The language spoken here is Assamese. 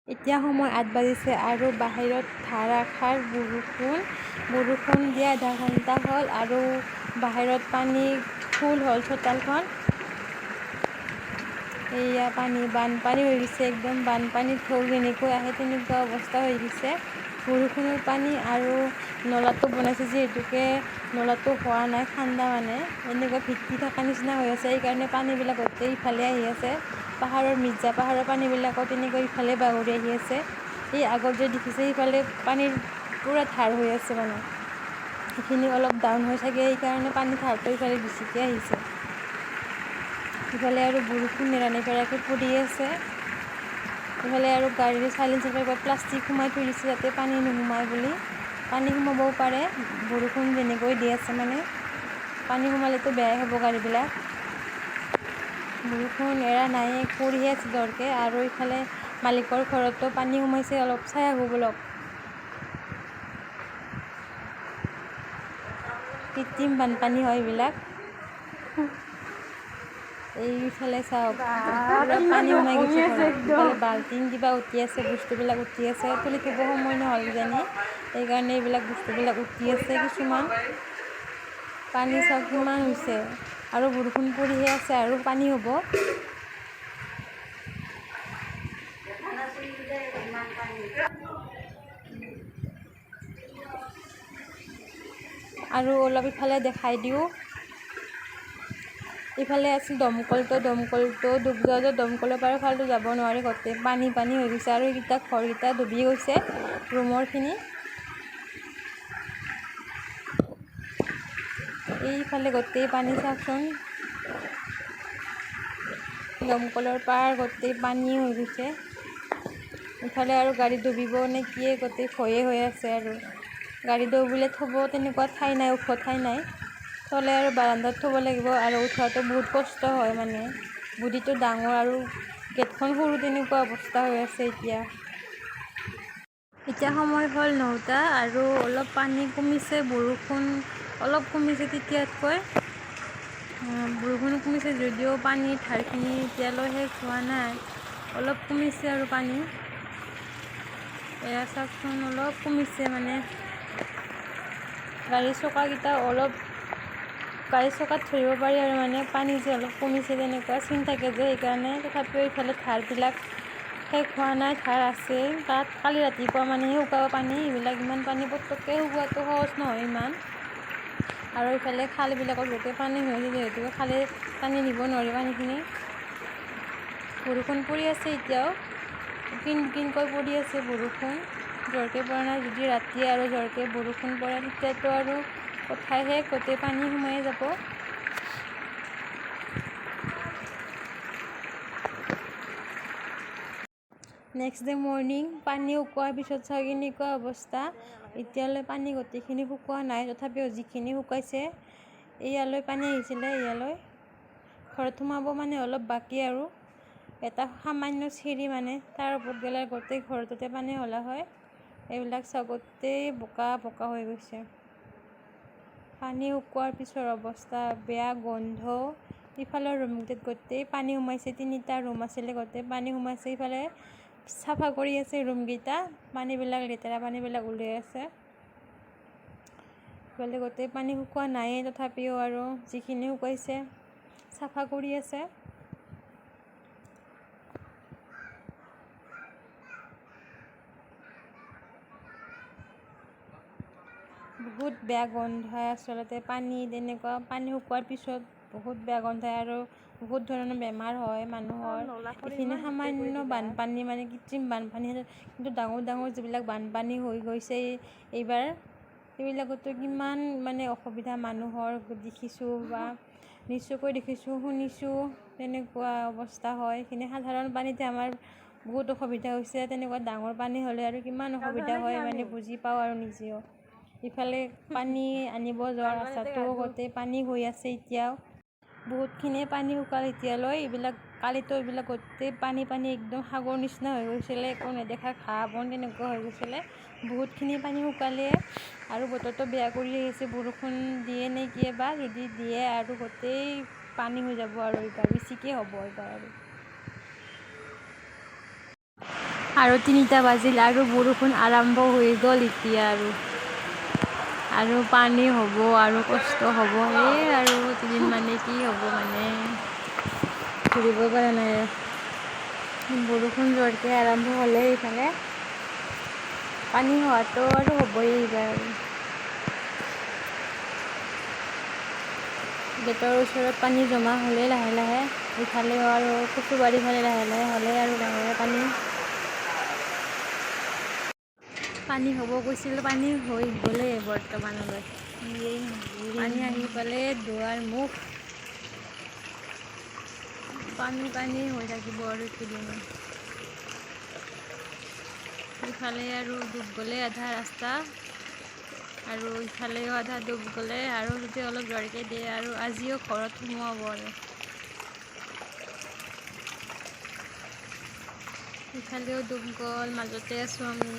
এতিয়া সময় 8 বাজিছে আৰু বাহিৰত ধাৰাসাৰ বৰষুণ দিয়া আধা ঘণ্টা হ'ল আৰু বাহিৰত পানী ফুল হ'ল চোতালখন। এয়া বানপানী হৈ গৈছে, একদম বানপানীত ঢৌ যেনেকৈ আহে তেনেকুৱা অৱস্থা হৈ গৈছে। বৰষুণৰ পানী আৰু নলাটো বনাইছে যিহেতুকে নলাটো হোৱা নাই, ঠাণ্ডা মানে এনেকুৱা ভিতৰি থকা নিচিনা হৈ আছে। সেইকাৰণে পানীবিলাক গোটেই ইফালে আহি আছে। পাহাৰৰ পানীবিলাকো তেনেকৈ ইফালে বাগৰি আহি আছে। এই আগত যে দেখিছে সিফালে পানীৰ পূৰা ধাৰ হৈ আছে মানে, সেইখিনি অলপ ডাউন হৈ থাকে, সেইকাৰণে পানীৰ ধাৰটো ইফালে বেছিকৈ আহিছে। ইফালে আৰু বৰষুণ নেৰানেপেৰাকৈ পৰি আছে। ইফালে আৰু গাড়ীৰ চাইলেঞ্চাৰ পাইপত প্লাষ্টিক সোমাই থৈ দিছে যাতে পানী নোসোমায় বুলি। পানী সোমাবও পাৰে, বৰষুণ যেনেকৈ দি আছে মানে পানী সোমালেতো বেয়াই হ'ব গাড়ীবিলাক। বৰষুণ এৰা নাই, পৰিহে আছে জোৰকৈ। আৰু ইফালে মালিকৰ ঘৰতো পানী সোমাইছে, অলপ চাই আহোঁ ব'লক। কৃত্ৰিম বানপানী হয় এইবিলাক। এইফালে চাওক, পুৰা পানী সোমাই গৈছে ঘৰত। ইফালে বাল্টিং কিবা উটি আছে, বস্তুবিলাক উটি আছে, তুলি থ'ব সময় নহ'ল কিজানি, সেইকাৰণে এইবিলাক বস্তুবিলাক উটি আছে কিছুমান। পানী চাওক কিমান হৈছে, আৰু বৰষুণ পৰিহে আছে আৰু পানী হ'ব। আৰু অলপ ইফালে দেখাই দিওঁ, ইফালে আছিল দমকলটো ডুব যোৱা দমকলৰ পৰা ফালটো যাব নোৱাৰি, গোটেই পানী হৈ গৈছে। আৰু এইকেইটা ঘৰকেইটা ডুবি গৈছে, ৰুমৰখিনি। এইফালে গোটেই পানী চাওকচোন, দমকলৰ পাৰ গোটেই পানী হৈ গৈছে। ইফালে আৰু গাড়ী ডুবিব নে কিয়ে, গোটেই ভয়ে হৈ আছে। আৰু গাড়ী ডুবিলে থ'ব তেনেকুৱা ঠাই নাই, ওখ ঠাই নাই, থ'লে আৰু বাৰান্দাত থ'ব লাগিব, আৰু উঠোৱাটো বহুত কষ্ট হয় মানে। বুডিটো ডাঙৰ আৰু গেটখন সৰু, তেনেকুৱা অৱস্থা হৈ আছে এতিয়া সময় হ'ল 9টা আৰু অলপ পানী কমিছে, বৰষুণ অলপ কমিছে তেতিয়াতকৈ। বৰষুণ কমিছে যদিও পানীৰ ধাৰখিনি এতিয়ালৈ শেষ হোৱা নাই, অলপ কমিছে আৰু পানী। এয়া চাওকচোন, অলপ কমিছে মানে। গাড়ীৰ চকাত ধৰিব পাৰি আৰু মানে পানী যে অলপ কমিছে তেনেকুৱা চিন থাকে যে, সেইকাৰণে। তথাপিও ইফালে ধাৰবিলাক শেষ হোৱা নাই, ধাৰ আছে তাত। কালি ৰাতিপুৱা মানেহে শুকাব পানী, এইবিলাক ইমান পানী পটককৈ শুকোৱাটো সহজ নহয় ইমান। আৰু ইফালে খালবিলাকত গোটেই পানী হৈ আছে, যিহেতুকে খালে টানি নিব নোৱাৰি পানীখিনি। বৰষুণ পৰি আছে এতিয়াও, কিনকৈ পৰি আছে বৰষুণ, জোৰকৈ পৰা নাই। যদি ৰাতিয়ে আৰু জোৰকৈ বৰষুণ পৰে তেতিয়াতো আৰু কথাই শেষ, গোটেই পানী সোমাই যাব। নেক্সট ডে মৰ্ণিং পানী শুকোৱাৰ পিছত চাওঁ কেনেকুৱা অৱস্থা। এতিয়ালৈ পানী গোটেইখিনি শুকোৱা নাই, তথাপিও যিখিনি শুকাইছে, ইয়ালৈ পানী আহিছিলে, ইয়ালৈ ঘৰত সোমাব মানে অলপ বাকী। আৰু এটা সামান্য চিৰি মানে, তাৰ ওপৰত গ'লে গোটেই ঘৰটোতে পানী হ'লা হয়। এইবিলাক চাওক, গোটেই বোকা হৈ গৈছে। পানী শুকোৱাৰ পিছৰ অৱস্থা বেয়া, গোন্ধ। ইফালৰ ৰুমকেইটাত গোটেই পানী সোমাইছে, 3টা ৰুম আছিলে, গোটেই পানী সোমাইছে। ইফালে চাফা কৰি আছে ৰুমকেইটা, লেতেৰা পানীবিলাক ওলাই আছে। ইফালে গোটেই পানী শুকোৱা নায়েই, তথাপিও আৰু যিখিনি শুকাইছে চাফা কৰি আছে। বহুত বেয়া গোন্ধায় আচলতে পানী, তেনেকুৱা পানী শুকোৱাৰ পিছত বহুত বেয়া গোন্ধায় আৰু বহুত ধৰণৰ বেমাৰ হয় মানুহৰ। এইখিনি সামান্য বানপানী মানে কৃত্ৰিম বানপানী, কিন্তু ডাঙৰ যিবিলাক বানপানী হৈ গৈছে এইবাৰ, সেইবিলাকতো কিমান মানে অসুবিধা মানুহৰ দেখিছোঁ, বা নিশ্চয়কৈ দেখিছোঁ, শুনিছোঁ, তেনেকুৱা অৱস্থা হয়। এইখিনি সাধাৰণ পানীতে আমাৰ বহুত অসুবিধা হৈছে, তেনেকুৱা ডাঙৰ পানী হ'লে আৰু কিমান অসুবিধা হয় মানে বুজি পাওঁ আৰু নিজেও। ইফালে পানী আনিব যোৱাৰ ৰাস্তাটো গোটেই পানী হৈ আছে এতিয়াও, বহুতখিনিয়ে পানী শুকাল এতিয়ালৈ। কালিতো এইবিলাক গোটেই পানী একদম সাগৰ নিচিনা হৈ গৈছিলে, একো নেদেখা ঘাঁহ বন তেনেকুৱা হৈ গৈছিলে। বহুতখিনি পানী শুকালে আৰু বতৰটো বেয়া কৰি আহিছে, বৰষুণ দিয়ে নে কিয়ে বা, যদি দিয়ে আৰু গোটেই পানী হৈ যাব আৰু এইবাৰ বেছিকৈ হ'ব এইবাৰ আৰু। আৰু 3টা বাজিল আৰু বৰষুণ আৰম্ভ হৈ গ'ল এতিয়া আৰু পানী হ'ব আৰু কষ্ট হ'ব সেয়ে আৰু দুদিন মানে কি হ'ব মানে ঘূৰিব পৰা নাই বৰষুণ জোৰকৈ আৰম্ভ হ'লে এইফালে পানী হোৱাটো আৰু হ'বই এইবাৰ আৰু গেটৰ ওচৰত পানী জমা হ'লে লাহে লাহে ইফালেও আৰু কচুবাৰীৰ ফালে লাহে লাহে হ'লে আৰু লাহে পানী হ'ব কৈছিল পানী হৈ গ'লে বৰ্তমানলৈ পানী আহি পালে দুৱাৰ মুখ পানী হৈ থাকিব আৰু কেইদিনমান ইফালে আৰু ডুব গ'লে আধা ৰাস্তা আৰু ইফালেও আধা ডুব গ'লে আৰু যদি অলপ জোৰকৈ দিয়ে আৰু আজিও ঘৰত সোমাব আৰু ইফালেও ডুব গ'ল মাজতে আছোঁ আমি